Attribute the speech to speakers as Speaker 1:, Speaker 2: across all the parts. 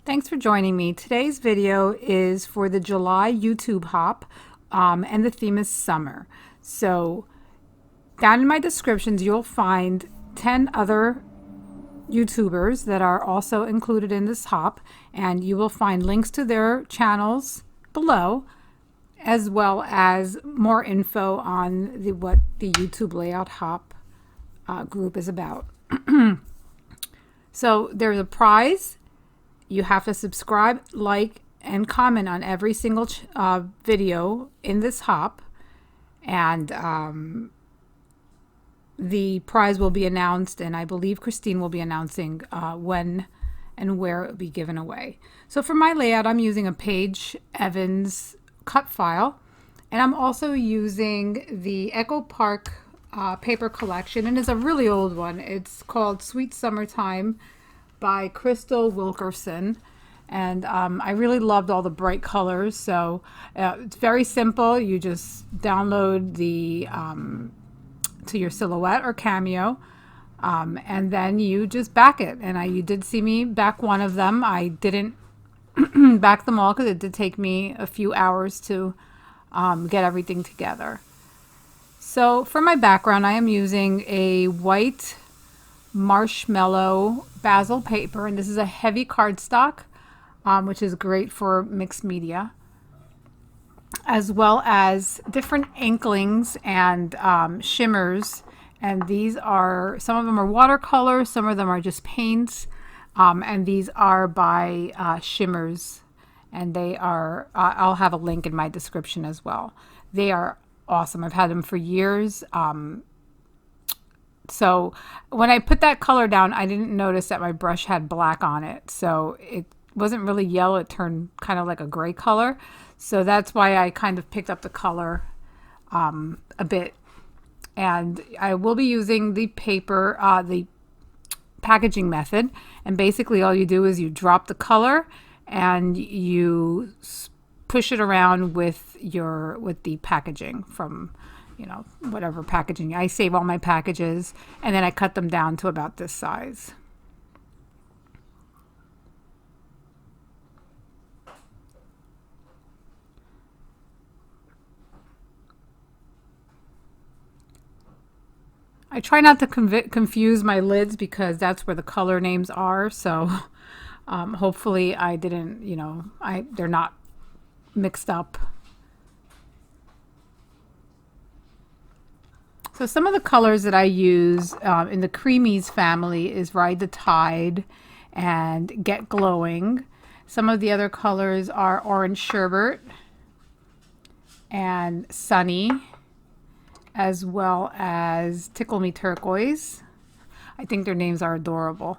Speaker 1: Thanks for joining me. Today's video is for the July YouTube hop, and the theme is summer. So down in my descriptions you'll find 10 other YouTubers that are also included in this hop, and you will find links to their channels below, as well as more info on what the YouTube layout hop group is about. So there's a prize. You have to subscribe, like, and comment on every single video in this hop, and the prize will be announced, and I believe Christine will be announcing when and where it will be given away. So for my layout, I'm using a Paige Evans cut file, and I'm also using the Echo Park paper collection, and it's a really old one. It's called Sweet Summertime by Crystal Wilkerson, and I really loved all the bright colors. So it's very simple. You just download the to your Silhouette or Cameo, and then you just back it. And you did see me back one of them. I didn't back them all because it did take me a few hours to get everything together. So for my background, I am using a white Marshmallow Bazzil paper, and this is a heavy cardstock, which is great for mixed media, as well as different inklings and shimmers. And these are, some of them are watercolors, some of them are just paints, and these are by Shimmers, and they are I'll have a link in my description as well. They are awesome. I've had them for years. So when I put that color down, I didn't notice that my brush had black on it. So it wasn't really yellow. It turned kind of like a gray color. So that's why I kind of picked up the color a bit. And I will be using the paper, the packaging method. And basically all you do is you drop the color and you push it around with the packaging from, whatever packaging. I save all my packages, and then I cut them down to about this size. I try not to confuse my lids because that's where the color names are. So hopefully I didn't, they're not mixed up. So some of the colors that I use in the Creamies family is Ride the Tide and Get Glowing. Some of the other colors are Orange Sherbet and Sunny, as well as Tickle Me Turquoise. I think their names are adorable.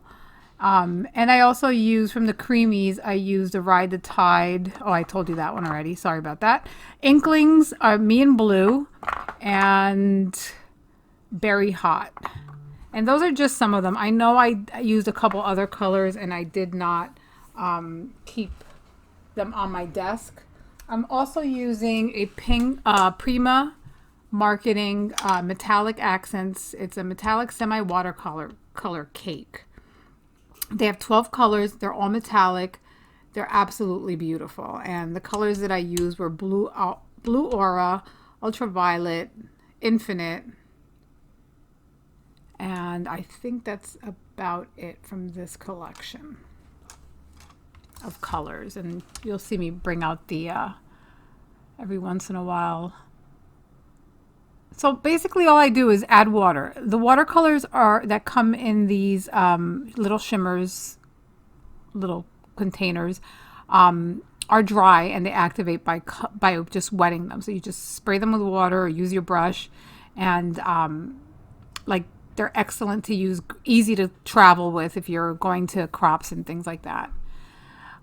Speaker 1: And I also use from the Creamies, I use the Ride the Tide. Oh, I told you that one already. Sorry about that. Inklings are Me and Blue and Berry Hot. And those are just some of them. I know I used a couple other colors and I did not keep them on my desk. I'm also using a pink Prima Marketing Metallic Accents. It's a metallic semi-watercolor cake. They have 12 colors. They're all metallic. They're absolutely beautiful. And the colors that I used were Blue Aura, Ultraviolet, Infinite. And I think that's about it from this collection of colors. And you'll see me bring out the every once in a while. So basically all I do is add water. The watercolors that come in these little shimmers, little containers, are dry, and they activate by just wetting them. So you just spray them with water or use your brush, and they're excellent to use, easy to travel with if you're going to crops and things like that.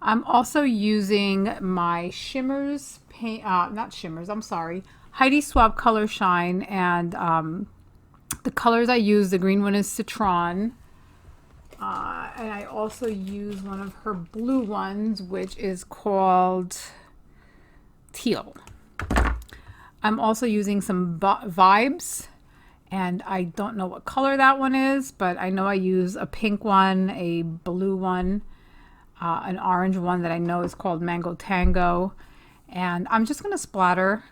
Speaker 1: I'm also using my Shimmers paint, not Shimmers, I'm sorry, Heidi Swapp Color Shine, and the colors I use, the green one is Citron, and I also use one of her blue ones, which is called Teal. I'm also using some Vibes, and I don't know what color that one is, but I know I use a pink one, a blue one, an orange one that I know is called Mango Tango. And I'm just going to splatter,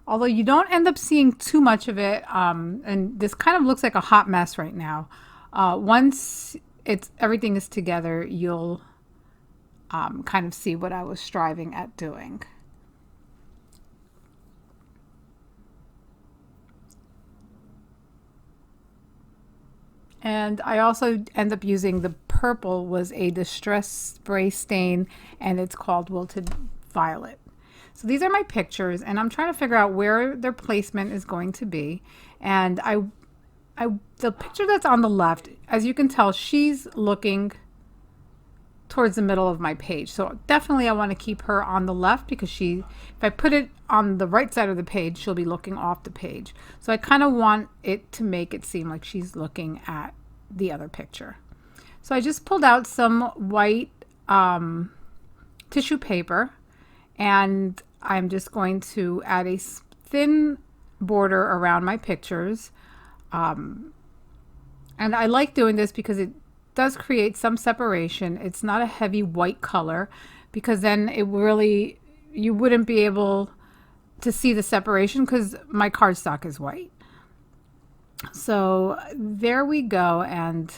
Speaker 1: although you don't end up seeing too much of it. And this kind of looks like a hot mess right now. Once everything is together, you'll kind of see what I was striving at doing. And I also end up using the purple, was a distress spray stain, and it's called Wilted Violet. So these are my pictures, and I'm trying to figure out where their placement is going to be. And the picture that's on the left, as you can tell, she's looking towards the middle of my page. So definitely I want to keep her on the left, because if I put it on the right side of the page, she'll be looking off the page. So I kind of want it to make it seem like she's looking at the other picture. So I just pulled out some white tissue paper, and I'm just going to add a thin border around my pictures. And I like doing this because it does create some separation. It's not a heavy white color, because then you wouldn't be able to see the separation, because my cardstock is white. So there we go. And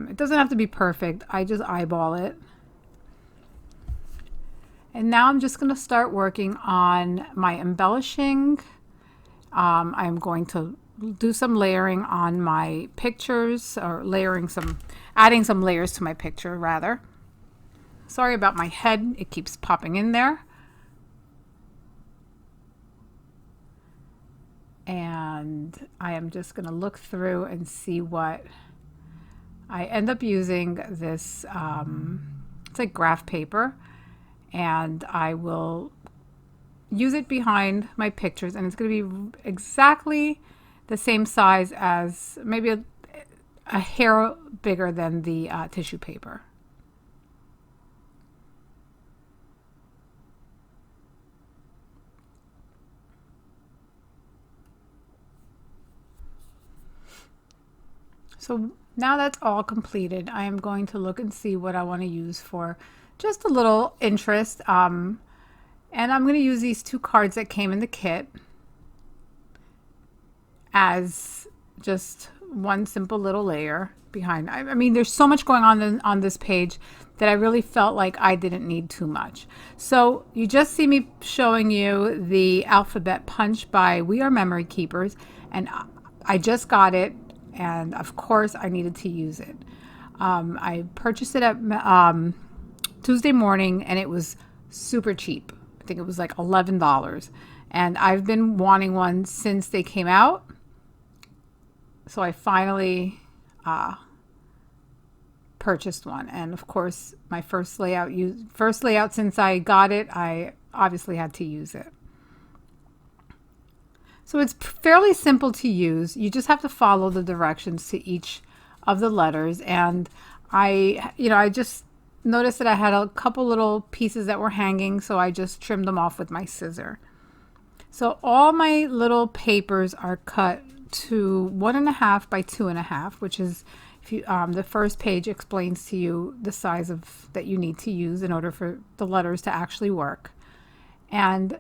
Speaker 1: it doesn't have to be perfect. I just eyeball it. And now I'm just going to start working on my embellishing. I'm going to do some layering on my pictures, or adding some layers to my picture rather. Sorry about my head, it keeps popping in there. And I am just going to look through and see what I end up using. This it's like graph paper, and I will use it behind my pictures, and it's going to be exactly the same size, as maybe a hair bigger than the tissue paper. So now that's all completed, I am going to look and see what I want to use for just a little interest. And I'm going to use these 2 cards that came in the kit as just one simple little layer behind. I mean, there's so much going on this page that I really felt like I didn't need too much. So you just see me showing you the alphabet punch by We Are Memory Keepers, and I just got it, and of course I needed to use it. I purchased it at Tuesday morning, and it was super cheap. I think it was like $11, and I've been wanting one since they came out. So I finally purchased one, and of course my first layout since I got it, I obviously had to use it. So it's fairly simple to use. You just have to follow the directions to each of the letters, and I just noticed that I had a couple little pieces that were hanging, so I just trimmed them off with my scissor. So all my little papers are cut to 1.5 by 2.5, which is, the first page explains to you the size that you need to use in order for the letters to actually work. And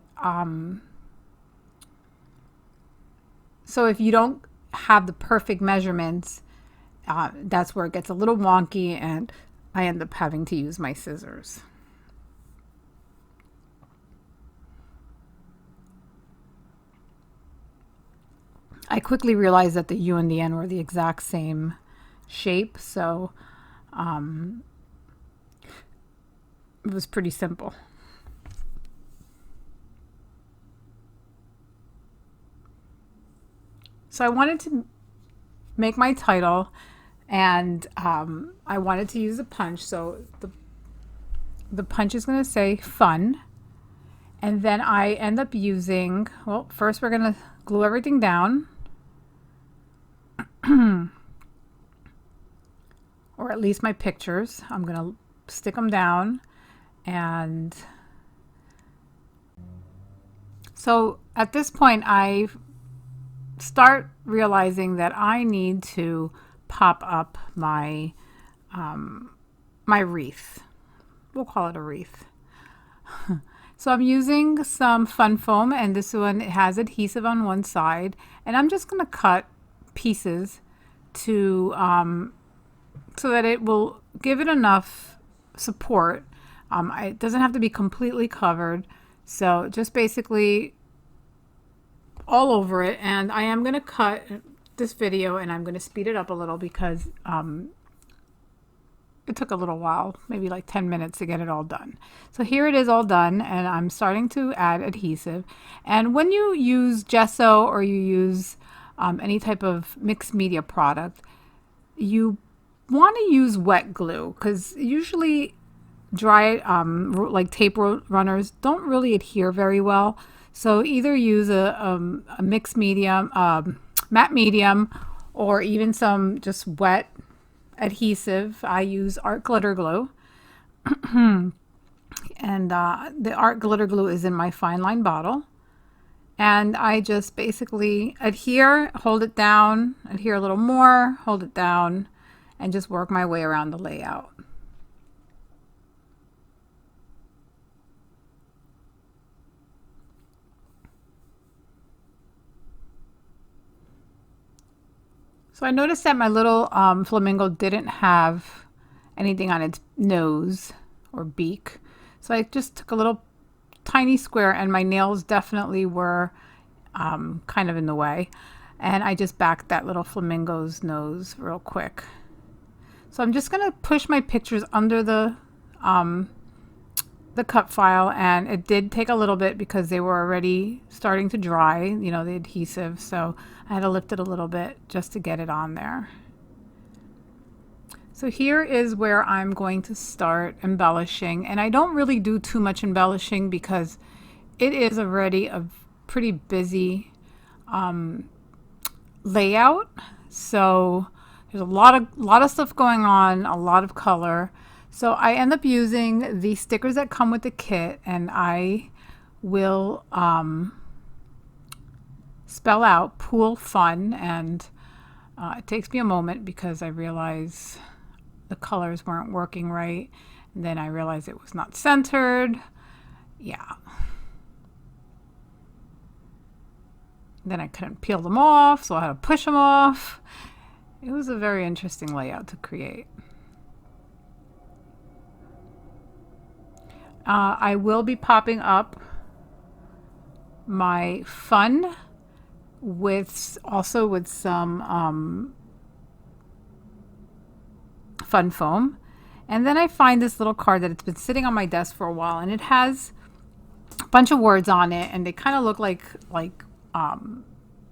Speaker 1: so if you don't have the perfect measurements, that's where it gets a little wonky, and I end up having to use my scissors. I quickly realized that the U and the N were the exact same shape, so it was pretty simple. So I wanted to make my title, and I wanted to use a punch, so the punch is going to say fun, and then I end up using, well, first we're going to glue everything down. Or at least my pictures. I'm going to stick them down, and so at this point I start realizing that I need to pop up my my wreath. We'll call it a wreath. So I'm using some fun foam, and this one has adhesive on one side, and I'm just going to cut pieces to so that it will give it enough support. It doesn't have to be completely covered, so just basically all over it. And I am going to cut this video, and I'm going to speed it up a little because it took a little while, maybe like 10 minutes to get it all done. So here it is all done, and I'm starting to add adhesive. And when you use gesso or you use any type of mixed media product, you want to use wet glue, because usually dry like tape runners don't really adhere very well. So either use a mixed medium, matte medium, or even some just wet adhesive. I use art glitter glue. And the art glitter glue is in my fine line bottle. And I just basically adhere, hold it down, adhere a little more, hold it down, and just work my way around the layout. So I noticed that my little flamingo didn't have anything on its nose or beak. So I just took a little tiny square, and my nails definitely were kind of in the way. And I just backed that little flamingo's nose real quick. So I'm just going to push my pictures under the cut file, and it did take a little bit because they were already starting to dry, you know, the adhesive. So I had to lift it a little bit just to get it on there. So here is where I'm going to start embellishing, and I don't really do too much embellishing because it is already a pretty busy layout. So there's a lot of stuff going on, a lot of color. So I end up using the stickers that come with the kit, and I will spell out Pool Fun, and it takes me a moment because I realize the colors weren't working right, and then I realized it was not centered. Yeah. Then I couldn't peel them off, so I had to push them off. It was a very interesting layout to create. I will be popping up my fun with some fun foam. And then I find this little card that it's been sitting on my desk for a while, and it has a bunch of words on it, and they kind of look like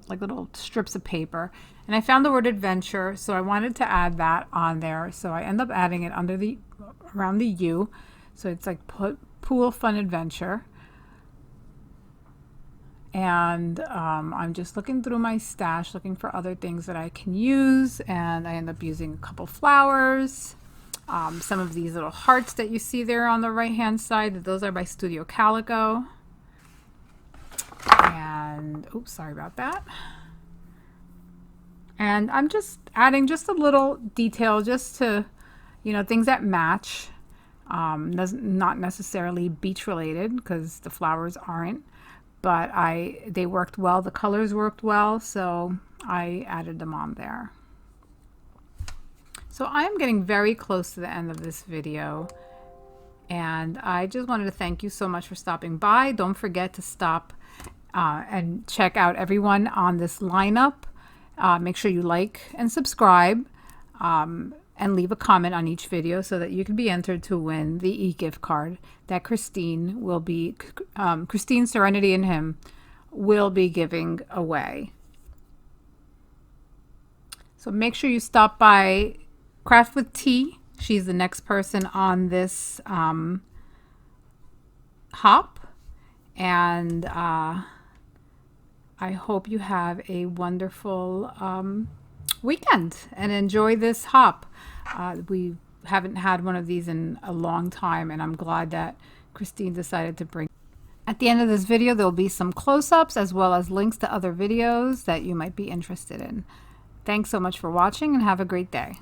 Speaker 1: little strips of paper. And I found the word adventure, so I wanted to add that on there. So I end up adding it around the U. So it's like Pool Fun Adventure. And I'm just looking through my stash, looking for other things that I can use. And I end up using a couple flowers. Some of these little hearts that you see there on the right hand side, those are by Studio Calico. And oops, sorry about that. And I'm just adding just a little detail just to, you know, things that match. Not necessarily beach related because the flowers aren't, but they worked well. The colors worked well, so I added them on there. So I am getting very close to the end of this video, and I just wanted to thank you so much for stopping by. Don't forget to stop and check out everyone on this lineup. Make sure you like and subscribe. And leave a comment on each video so that you can be entered to win the e-gift card that Christine, Serenity and Him, will be giving away. So make sure you stop by Craft with Tea. She's the next person on this hop. And I hope you have a wonderful weekend and enjoy this hop. We haven't had one of these in a long time, and I'm glad that Christine decided to bring. At the end of this video, there will be some close-ups as well as links to other videos that you might be interested in. Thanks so much for watching, and have a great day.